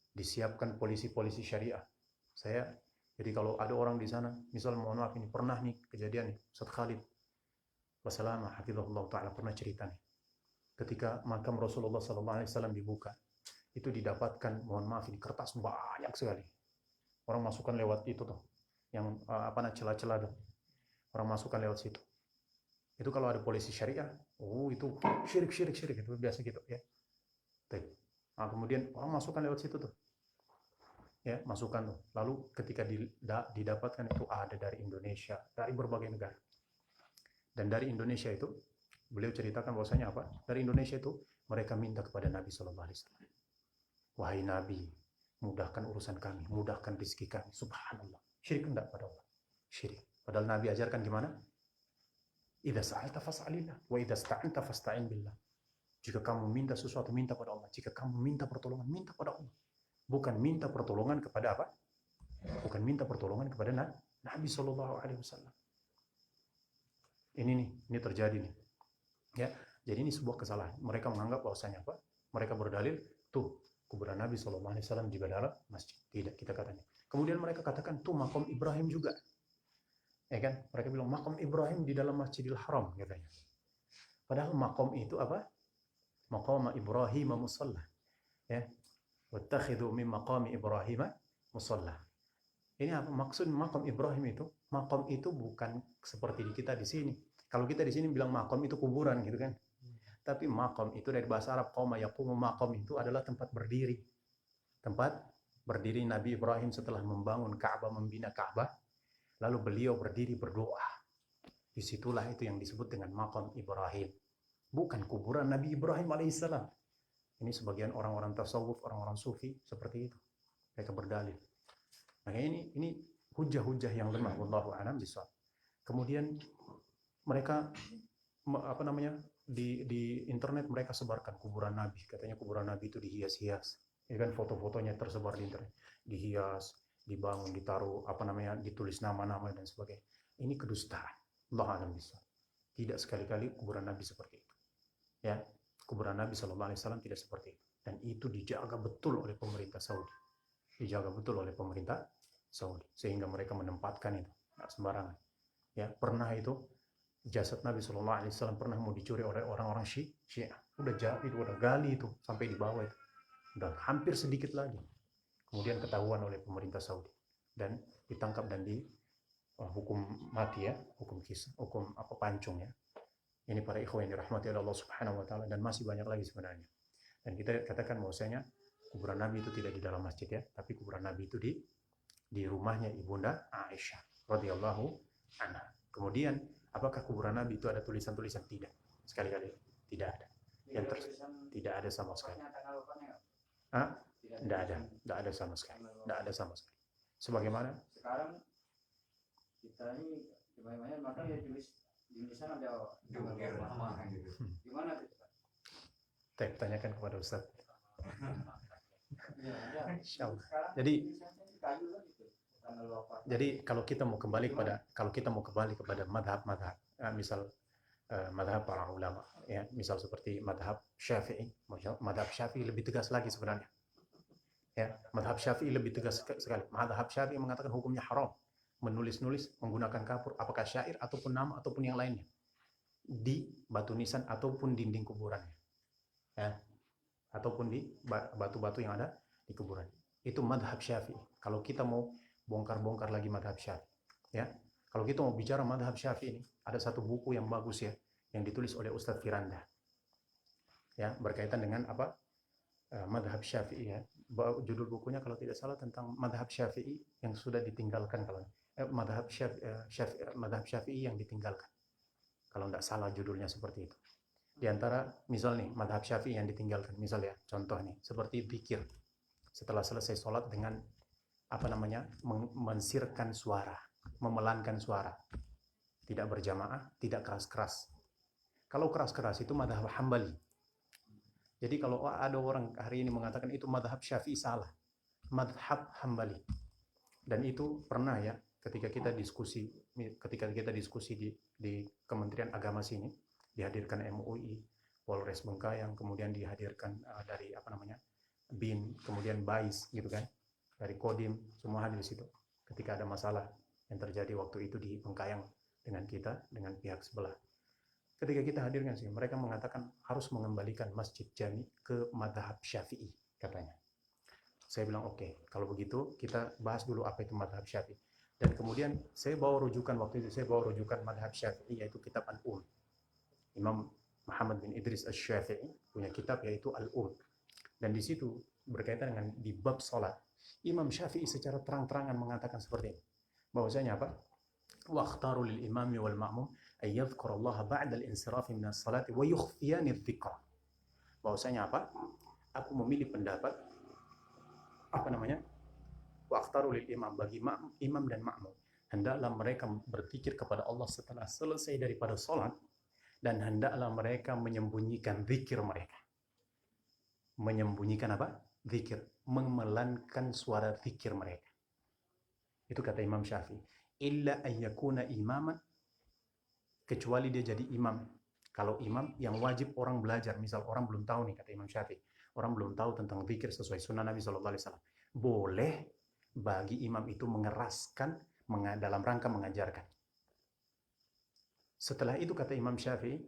disiapkan polisi-polisi syariah. Jadi kalau ada orang di sana, misal mohon maaf, ini pernah nih kejadian nih, Ustaz Khalid Wasalama hafizahullah ta'ala pernah cerita nih, ketika makam Rasulullah SAW dibuka, itu didapatkan, mohon maaf, ini kertas banyak sekali. Orang masukkan lewat itu tuh, yang celah-celah tuh, orang masukkan lewat situ. Itu kalau ada polisi syariah, itu syirik itu biasa gitu ya. Nah, kemudian orang masukkan lewat situ tuh, ya, masukkan tuh. Lalu ketika didapatkan itu ada dari Indonesia, dari berbagai negara. Dan dari Indonesia itu beliau ceritakan bahwasanya dari Indonesia itu mereka minta kepada Nabi SAW, wahai Nabi, mudahkan urusan kami, mudahkan rezeki kami. Subhanallah, syirik enggak pada Allah? Syirik. Padahal Nabi ajarkan gimana? Idza sa'alta fas'alillah wa idza sta'anta fasta'in billah. Jika kamu minta sesuatu, minta pada Allah. Jika kamu minta pertolongan, minta pada Allah. Bukan minta pertolongan kepada Bukan minta pertolongan kepada Nabi SAW. ini terjadi nih. Ya, jadi ini sebuah kesalahan. Mereka menganggap bahwasanya apa? Mereka berdalil tuh kuburan Nabi SAW juga dalam masjid. Tidak, kita katanya. Kemudian mereka katakan tuh makom Ibrahim juga. Ya kan? Mereka bilang makom Ibrahim di dalam Masjidil Haram katanya. Padahal makom itu apa? Maqam Ibrahim musalla. Ya. Wattakhidhu min maqami Ibrahim musalla. Ini apa maksud makom Ibrahim itu? Makom itu bukan seperti di kita di sini. Kalau kita di sini bilang makom itu kuburan gitu kan. Tapi makom itu dari bahasa Arab qama yaqumu makom itu adalah tempat berdiri. Tempat berdiri Nabi Ibrahim setelah membangun Ka'bah, membina Ka'bah, lalu beliau berdiri berdoa. Disitulah itu yang disebut dengan makom Ibrahim. Bukan kuburan Nabi Ibrahim alaihissalam. Ini sebagian orang-orang tasawuf, orang-orang sufi seperti itu. Mereka berdalil. Makanya ini hujah-hujah yang lemah, wallahu a'lam bishawab. Kemudian mereka apa namanya di internet mereka sebarkan kuburan Nabi, katanya kuburan Nabi itu dihias-hias. Ya kan foto-fotonya tersebar di internet, dihias, dibangun, ditaruh apa namanya, ditulis nama-nama dan sebagainya. Ini kedustaan. Wallahu a'lam bishawab. Tidak sekali-kali kuburan Nabi seperti itu. Ya, kuburan Nabi SAW tidak seperti itu. Dan itu dijaga betul oleh pemerintah Saudi. Dijaga betul oleh pemerintah Saudi. Sehingga mereka menempatkan itu. Nggak sembarangan. Ya, pernah itu jasad Nabi SAW pernah mau dicuri oleh orang-orang Syiah. Udah jadi, udah gali itu sampai di bawah itu. Udah hampir sedikit lagi. Kemudian ketahuan oleh pemerintah Saudi. Dan ditangkap dan hukum mati ya, hukum kisah, hukum apa pancung ya. Ini para ikhwan yang dirahmati oleh Allah Subhanahu wa taala, dan masih banyak lagi sebenarnya. Dan kita katakan bahwasanya kuburan Nabi itu tidak di dalam masjid ya, tapi kuburan Nabi itu di rumahnya Ibunda Aisyah radhiyallahu anha. Kemudian apakah kuburan Nabi itu ada tulisan-tulisan? Tidak. Sekali-kali tidak ada. Yang tidak ada sama sekali. Tidak ada sama sekali. Tidak ada sama sekali. Sebagaimana sekarang kita ini gimana maka ya tulis di sana ada lama gitu. Gimana itu? Tanyakan kepada Ustaz. Ya, Insyaallah. Jadi kalau kita mau kembali kepada madhab-madhab, misal madhab para ulama, ya, misal seperti madhab Syafi'i, madhab Syafi'i lebih tegas lagi sebenarnya. Ya, madhab Syafi'i lebih tegas sekali. Madhab Syafi'i mengatakan hukumnya haram menulis-nulis menggunakan kapur, apakah syair ataupun nama ataupun yang lainnya, di batu nisan ataupun dinding kuburannya, ya, ataupun di batu-batu yang ada di kuburan. Itu madhab Syafi'i. Kalau kita mau bongkar-bongkar lagi madhab Syafi'i, ya, kalau kita mau bicara madhab Syafi'i ini, ada satu buku yang bagus ya, yang ditulis oleh Ustadz Firanda, ya, berkaitan dengan apa, madhab Syafi'i ya. Judul bukunya kalau tidak salah tentang madhab Syafi'i yang sudah ditinggalkan, kalau madhab Syafi'i yang ditinggalkan, kalau tidak salah judulnya seperti itu. Di antara misal nih madhab Syafi'i yang ditinggalkan, misal ya, contoh nih seperti zikir setelah selesai sholat dengan apa namanya, mensirkan suara, memelankan suara, tidak berjamaah, tidak keras-keras. Kalau keras-keras itu madhab Hambali. Jadi kalau ada orang hari ini mengatakan itu madhab Syafi'i, salah, madhab Hambali. Dan itu pernah ya, ketika kita diskusi di Kementerian Agama sini, dihadirkan MUI, Polres Bengkayang, kemudian dihadirkan dari apa namanya, BIN, kemudian BAIS gitu kan, dari Kodim, semua hadir di situ. Ketika ada masalah yang terjadi waktu itu di Bengkayang dengan kita, dengan pihak sebelah. Ketika kita hadirkan sih, mereka mengatakan harus mengembalikan Masjid Jami ke madhab Syafi'i katanya. Saya bilang oke, kalau begitu kita bahas dulu apa itu madhab Syafi'i. Dan kemudian saya bawa rujukan waktu itu, madhab Syafi'i, yaitu kitab Al-Um. Imam Muhammad bin Idris Asy-Syafi'i punya kitab yaitu Al-Um. Dan di situ berkaitan dengan di bab salat, Imam Syafi'i secara terang-terangan mengatakan seperti ini. Bahwasanya apa? Waqtaru lil imami wal ma'mum ay yadhkurallaha ba'da al-insirafi min as-salati wa yukhfiyani adh-dhikra. Bahwasanya apa? Aku memilih pendapat apa namanya? Waqtaru lil imam, bagi imam dan makmum, hendaklah mereka berzikir kepada Allah setelah selesai daripada salat, dan hendaklah mereka menyembunyikan zikir mereka. Menyembunyikan apa? Zikir, memelankan suara zikir mereka. Itu kata Imam Syafi'i. Illa ayyakuna imaman, kecuali dia jadi imam. Kalau imam yang wajib orang belajar, misal orang belum tahu nih, kata Imam Syafi'i, orang belum tahu tentang zikir sesuai sunnah Nabi SAW, boleh bagi imam itu mengeraskan dalam rangka mengajarkan. Setelah itu kata Imam Syafi'i,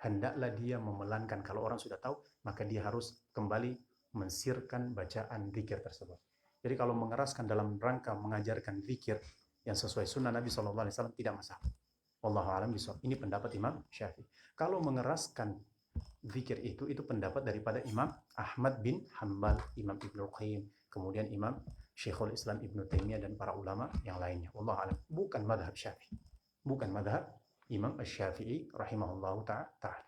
hendaklah dia memelankan. Kalau orang sudah tahu, maka dia harus kembali mensirkan bacaan zikir tersebut. Jadi kalau mengeraskan dalam rangka mengajarkan zikir yang sesuai sunnah Nabi SAW tidak masalah. Wallahu a'lam bishawab. Ini pendapat Imam Syafi'i. Kalau mengeraskan zikir itu pendapat daripada Imam Ahmad bin Hanbal, Imam Ibnu Qayyim, kemudian Imam Syekhul Islam Ibnu Taimiyah dan para ulama yang lainnya. Wallahu a'lam. Bukan madhab Syafi'i. Bukan madhab Imam Syafi'i rahimahullahu ta'ala.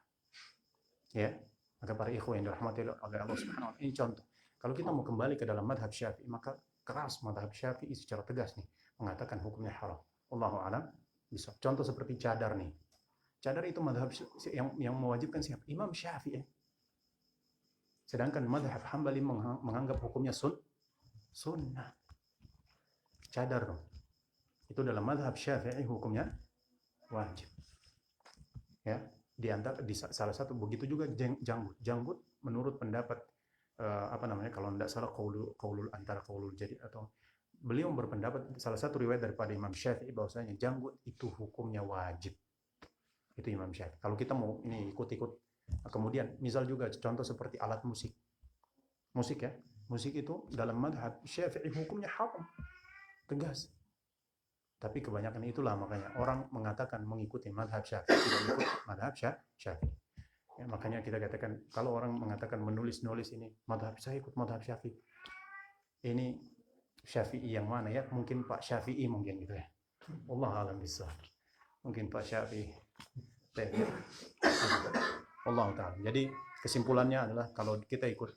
Ya, maka para ikhwan yang dirahmati oleh Allah Subhanahu wa taala, ini contoh. Kalau kita mau kembali ke dalam madhab Syafi'i, maka keras madhab Syafi'i secara tegas nih mengatakan hukumnya haram. Wallahu a'lam. Bisa. Contoh seperti cadar nih. Cadar itu madhab yang mewajibkan siapa? Imam Syafi'i. Sedangkan madhab Hambali menganggap hukumnya sunnah. Cadar dong. Itu dalam madhab Syafi'i hukumnya wajib. Ya, di salah satu begitu juga janggut. Janggut menurut pendapat kalau tidak salah qaulul antara qaulul jadi atau beliau berpendapat, salah satu riwayat daripada Imam Syafi'i bahwasanya janggut itu hukumnya wajib. Itu Imam Syafi'i. Kalau kita mau ini ikut-ikut, kemudian misal juga contoh seperti alat musik. Musik ya. Musik itu dalam madhab Syafi'i hukumnya haram. Tegas. Tapi kebanyakan itulah makanya orang mengatakan mengikuti madhab Syafi'i, tidak ikut madhab Syafi'i. Ya, makanya kita katakan, kalau orang mengatakan menulis-nulis ini, madhab saya ikut madhab Syafi'i. Ini Syafi'i yang mana ya? Mungkin Pak Syafi'i mungkin gitu ya. Allah alam bisa. Mungkin Pak Syafi'i. Allah taala. Jadi kesimpulannya adalah kalau kita ikut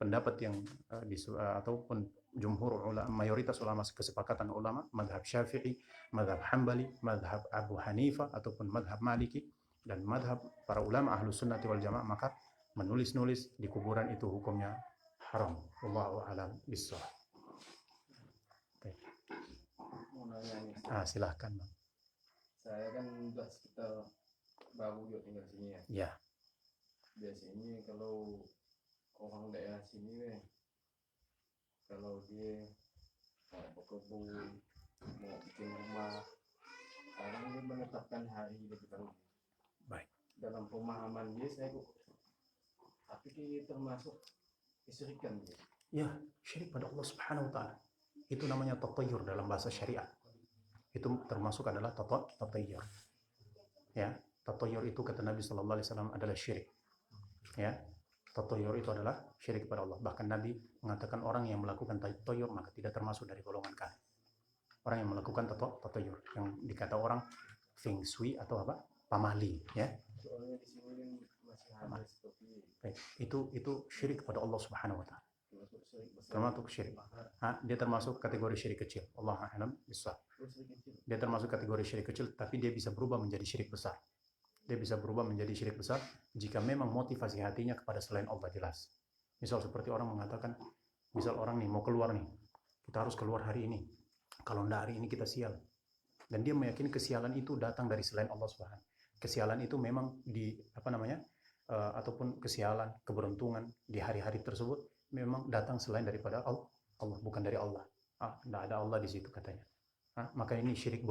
pendapat yang ataupun jumhur ulama, mayoritas ulama, kesepakatan ulama, madhab Syafi'i, madhab Hambali, madhab Abu Hanifah ataupun madhab Maliki dan madhab para ulama ahlu sunnati wal jamaah, maka menulis-nulis di kuburan itu hukumnya haram. Wallahu a'lam bishawab. Mau nanya nih, Silahkan Bang. saya kan udah sekitar baru juga tinggal sini ya. Ya. Biasanya kalau orang daerah sini kalau dia mau berkebun, mau bikin rumah, sekarang dia menetapkan hari lebih dahulu. Baik. Dalam pemahaman dia saya kok, tapi dia termasuk kesyirikan dia. Ya, syirik pada Allah Subhanahu wa taala. Itu namanya tatayyur dalam bahasa syariat. Itu termasuk adalah tatayyur. Ya, tatayyur itu kata Nabi sallallahu alaihi wasallam adalah syirik. Ya. Tatayyur itu adalah syirik kepada Allah. Bahkan Nabi mengatakan orang yang melakukan tatayyur maka tidak termasuk dari golongan kami. Orang yang melakukan tatayyur yang dikata orang feng shui atau apa? Pamali, ya. Soalnya di sini masih ada seperti Itu syirik kepada Allah Subhanahu wa taala. termasuk Termasuk syirik besar. syirik. Dia termasuk kategori syirik kecil. Allah a'lam bishawab. Dia termasuk kategori syirik kecil, tapi dia bisa berubah menjadi syirik besar. Dia bisa berubah menjadi syirik besar jika memang motivasi hatinya kepada selain Allah jelas. Misal seperti orang mengatakan, misal orang nih mau keluar nih, kita harus keluar hari ini. Kalau enggak hari ini kita sial. Dan dia meyakini kesialan itu datang dari selain Allah Subhanahu. Kesialan itu memang ataupun kesialan, keberuntungan di hari-hari tersebut memang datang selain daripada Allah, bukan dari Allah. Enggak ada Allah di situ katanya. Maka ini syirik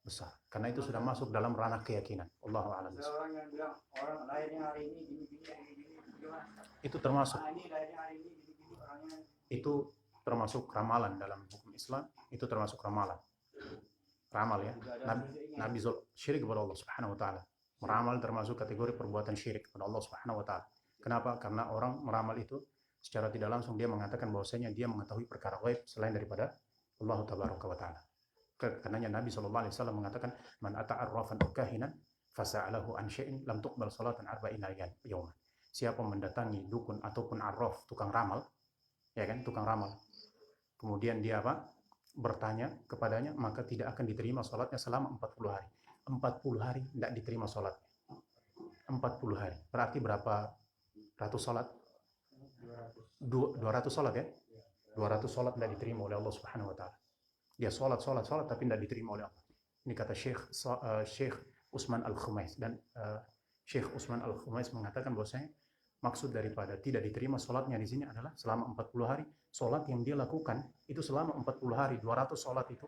besar. Karena itu sudah masuk dalam ranah keyakinan. Allahu a'lam. Ada orang yang bilang orang lahirnya hari ini gini, gimana? Itu termasuk. Ini lahirnya hari ini gini, orangnya. Itu termasuk ramalan dalam hukum Islam. Itu termasuk ramalan. Ramal ya. Nabi syirik kepada Allah Subhanahu wa taala. Meramal termasuk kategori perbuatan syirik kepada Allah Subhanahu wa taala. Kenapa? Karena orang meramal itu secara tidak langsung dia mengatakan bahwasanya dia mengetahui perkara gaib selain daripada Allah Tabaraka wa taala. Karenanya Nabi SAW mengatakan, man ata'arrafan kahinan fasa'alahu an syai'in lam tuqbal salatan arba'ina yawman. Siapa mendatangi dukun ataupun arraf, tukang ramal, ya kan, tukang ramal. Kemudian dia bertanya kepadanya, maka tidak akan diterima salatnya selama 40 hari. 40 hari tidak diterima salatnya. 40 hari. Berarti berapa ratus salat? 200 salat ya? 200 salat tidak diterima oleh Allah Subhanahu wa taala. Dia salat tapi tidak diterima oleh Allah. Ini kata Syekh Utsman Al-Khumais, dan Syekh Utsman Al-Khumais mengatakan bahwasanya maksud daripada tidak diterima sholatnya di sini adalah selama 40 hari. Sholat yang dia lakukan itu selama 40 hari, 200 sholat itu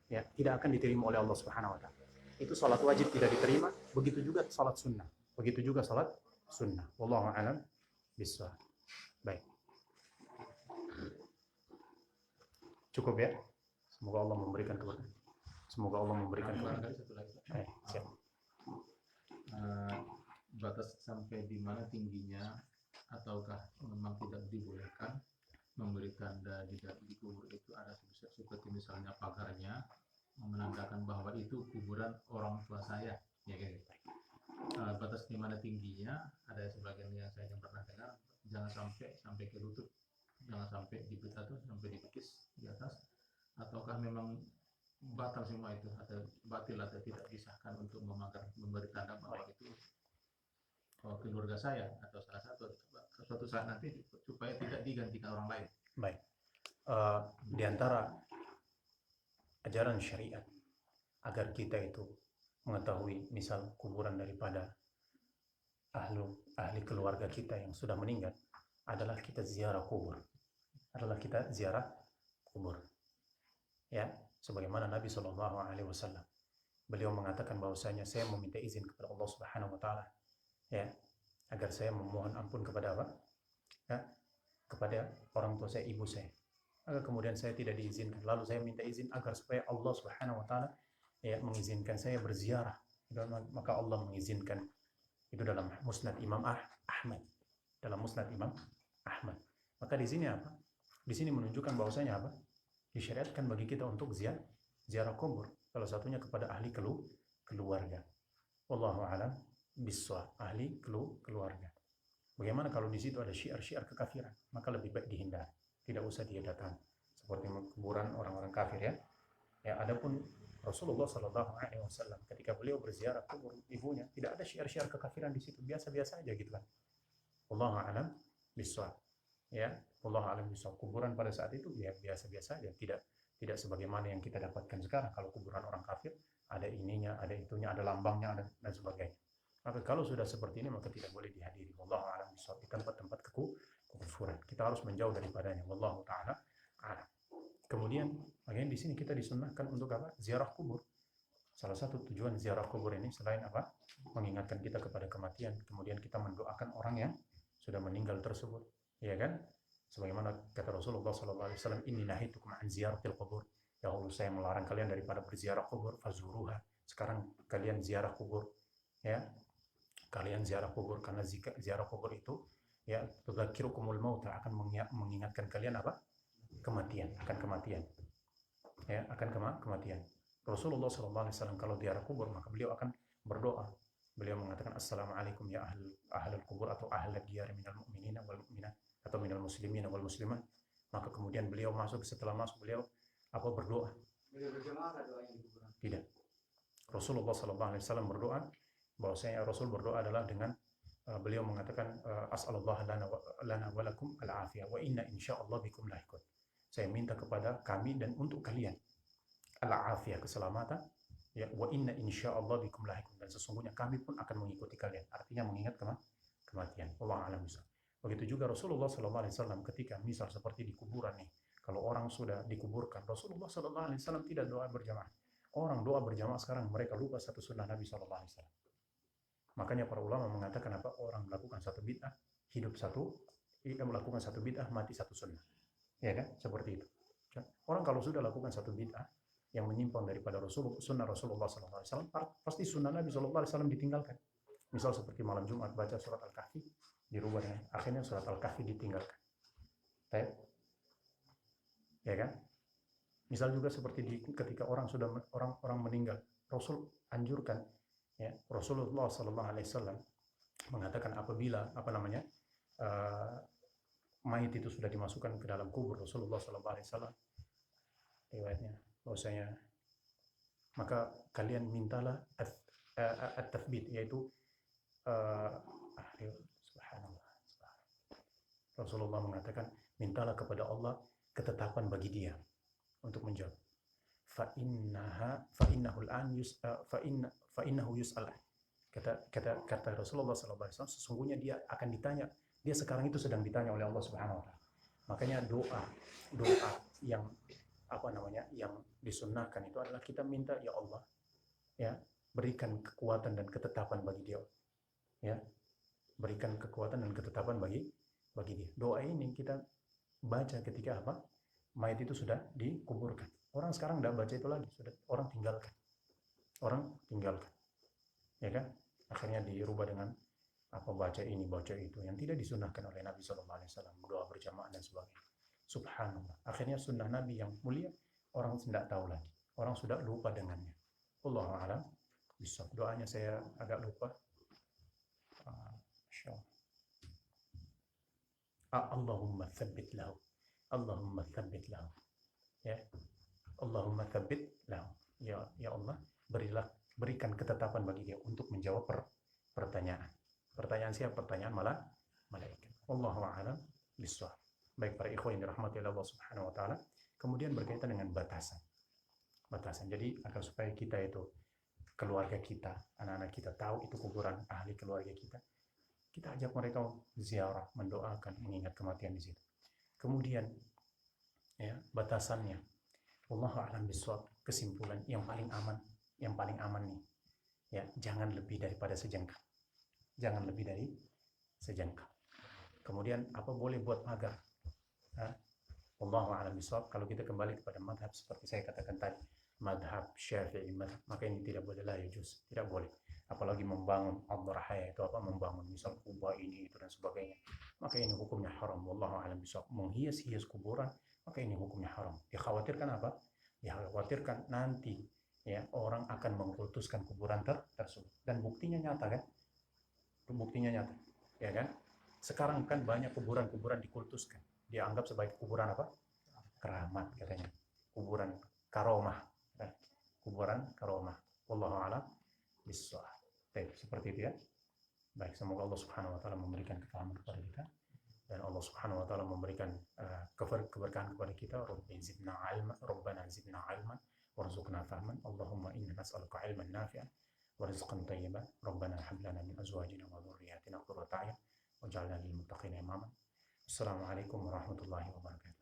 ya tidak akan diterima oleh Allah Subhanahu wa taala. Itu sholat wajib tidak diterima, begitu juga sholat sunnah. Begitu juga sholat sunnah. Wallahu a'lam bishawab. Baik. Cukup ya? Semoga Allah memberikan keberkahan. Semoga Allah memberikan keberkahan. Satu lagi. Siap. Batas sampai di mana tingginya, ataukah memang tidak dibolehkan memberi tanda di kubur itu ada seperti misalnya pagarnya menandakan bahwa itu kuburan orang tua saya, ya gitu. Batas di mana tingginya, ada sebagian yang saya yang pernah dengar, jangan sampai ke lutut, jangan sampai di pita tuh sampai di betis di atas, ataukah memang batal semua itu, atau batil atau tidak disahkan untuk memberi tanda bahwa itu keluarga saya atau salah satu suatu saat nanti supaya tidak digantikan orang lain. Baik. Di antara ajaran syariat agar kita itu mengetahui misal kuburan daripada ahli keluarga kita yang sudah meninggal adalah kita ziarah kubur. Ya, sebagaimana Nabi SAW beliau mengatakan bahwasanya saya meminta izin kepada Allah Subhanahu wa taala ya agar saya memohon ampun kepada apa? Ya, kepada orang tua saya, ibu saya. Agar kemudian saya tidak diizinkan. Lalu saya minta izin agar supaya Allah Subhanahu wa taala ya mengizinkan saya berziarah. Maka Allah mengizinkan. Itu dalam Musnad Imam Ahmad. Dalam Musnad Imam Ahmad. Maka di sini apa? Di sini menunjukkan bahwasanya apa? Disyariatkan bagi kita untuk ziarah kubur. Salah satunya kepada ahli keluarga. Wallahu a'lam bishawab. Ahli keluarga. Bagaimana kalau di situ ada syiar-syiar kekafiran? Maka lebih baik dihindari. Tidak usah dia datang. Seperti kuburan orang-orang kafir ya. Ya, adapun Rasulullah SAW ketika beliau berziarah kubur ibunya, tidak ada syiar-syiar kekafiran di situ. Biasa-biasa aja gitu kan. Wallahu a'lam bishawab. Ya, wallahu a'lam bishawab. Kuburan pada saat itu ya biasa-biasa aja. Tidak sebagaimana yang kita dapatkan sekarang. Kalau kuburan orang kafir, ada ininya, ada itunya, ada lambangnya, dan sebagainya. Maka kalau sudah seperti ini maka tidak boleh dihadiri. Wallahu a'lam bishawab. Di tempat-tempat kekufuran. Kita harus menjauh daripadanya. Wallahu ta'ala a'lam. Kemudian bagian di sini kita disunnahkan untuk apa? Ziarah kubur. Salah satu tujuan ziarah kubur ini selain apa? Mengingatkan kita kepada kematian, kemudian kita mendoakan orang yang sudah meninggal tersebut. Ya kan? Sebagaimana kata Rasulullah SAW, inni nahitukum an ziyaratil kubur. Ya Allah, saya melarang kalian daripada berziarah kubur. Fazuruha. Sekarang kalian ziarah kubur. Ya. Kalian ziarah kubur, karena ziarah kubur itu ya tudzakirukumul maut, akan mengingatkan kalian apa? Kematian. Ya, akan kematian. Rasulullah SAW kalau ziarah kubur maka beliau akan berdoa. Beliau mengatakan assalamualaikum ya ahlul kubur atau ahlad diyar minal mu'minina wal mu'minat atau minal muslimina wal muslimat. Maka kemudian beliau setelah masuk beliau apa berdoa? Beliau berjamaah doanya di kuburan? Tidak. Rasulullah SAW berdoa, bahwasanya Rasul berdoa adalah dengan beliau mengatakan as'alullah lana wa lakum al-afiyah wa inna insyaallah bikum lahiqun. Saya minta kepada kami dan untuk kalian al-afiyah, keselamatan, ya, wa inna insyaallah bikum lahiqun, dan sesungguhnya kami pun akan mengikuti kalian. Artinya mengingat kematian. Wallahu a'lam bishawab. Begitu juga Rasulullah SAW ketika misal seperti di kuburan nih, kalau orang sudah dikuburkan, Rasulullah SAW tidak doa berjamaah. Orang doa berjamaah sekarang mereka lupa satu sunnah Nabi SAW. Makanya para ulama mengatakan apa? Orang melakukan satu bid'ah, melakukan satu bid'ah, mati satu sunnah. Ya kan? Seperti itu. Orang kalau sudah lakukan satu bid'ah yang menyimpang daripada sunnah Rasulullah SAW, pasti sunnah Nabi SAW ditinggalkan. Misal seperti malam Jumat baca surat Al-Kahfi, dirubah dengan akhirnya surat Al-Kahfi ditinggalkan. Ya kan? Misal juga seperti ketika orang meninggal, Rasul anjurkan, ya, Rasulullah SAW mengatakan apabila mayit itu sudah dimasukkan ke dalam kubur Rasulullah SAW, riwayatnya bahwasanya maka kalian mintalah at-tathbit, yaitu subhanallah. Rasulullah mengatakan mintalah kepada Allah ketetapan bagi dia untuk menjawab. innahu yus'al. Kata Rasulullah SAW, sesungguhnya dia akan ditanya. Dia sekarang itu sedang ditanya oleh Allah Subhanahu Wa Taala. Makanya doa yang yang disunnahkan itu adalah kita minta, ya Allah, ya, berikan kekuatan dan ketetapan bagi dia, ya, berikan kekuatan dan ketetapan bagi dia. Doa ini kita baca ketika mayat itu sudah dikuburkan. Orang sekarang tidak baca itu lagi, sudah orang tinggalkan, ya kan? Akhirnya dirubah dengan baca ini baca itu yang tidak disunahkan oleh Nabi SAW, doa berjamaah dan sebagainya. Subhanallah, akhirnya sunnah Nabi yang mulia orang tidak tahu lagi, orang sudah lupa dengannya. Wallahu a'lam bishawab. Doanya saya agak lupa. Allahumma tsabbit lahu, Allahumma tsabbit lahu, ya, Allahumma tsabbit lahu, ya Allah, berikan ketetapan bagi dia untuk menjawab pertanyaan. Pertanyaan siapa? Pertanyaan malaikat. Wallahu a'lam bishawab. Baik para ikhwan yang dirahmati Allah Subhanahu Wa Taala. Kemudian berkaitan dengan batasan. Jadi agar supaya kita itu, keluarga kita, anak-anak kita tahu itu kuburan ahli keluarga kita, kita ajak mereka ziarah, mendoakan, mengingat kematian di situ. Kemudian, ya, batasannya, wallahu a'lam bishawab. Kesimpulan yang paling aman nih, ya, jangan lebih daripada sejengkal. Kemudian apa boleh buat pagar? Wallahu a'lam bishawab. Kalau kita kembali kepada madhab seperti saya katakan tadi, madhab Syafi'i, maka ini tidak boleh, la yajuz, tidak boleh. Apalagi membangun ad-darhaya itu membangun misal kubah ini itu dan sebagainya, maka ini hukumnya haram. Wallahu a'lam bishawab. Menghias-hias kuburan, maka ini hukumnya haram. Dikhawatirkan apa? Dikhawatirkan nanti, ya, orang akan mengkultuskan kuburan tersebut, dan buktinya nyata kan? Ya kan? Sekarang kan banyak kuburan dikultuskan, dianggap sebagai kuburan keramat katanya, kuburan karomah. Wallahu a'lam bishawab. Seperti itu ya. Baik, semoga Allah Subhanahu Wa Taala memberikan kefahaman kepada kita, dan Allah Subhanahu Wa Taala memberikan keberkahan kepada kita. Rabbana zidna ilman warzuqna fahman. Allahumma inna nas'aluka ilman nafi'an wa rizqan thayyiban. Rabbana hab lana min azwajina wa dhurriyyatina qurrata a'yun waj'alna lil muttaqina imama. Assalamualaikum warahmatullahi wabarakatuh.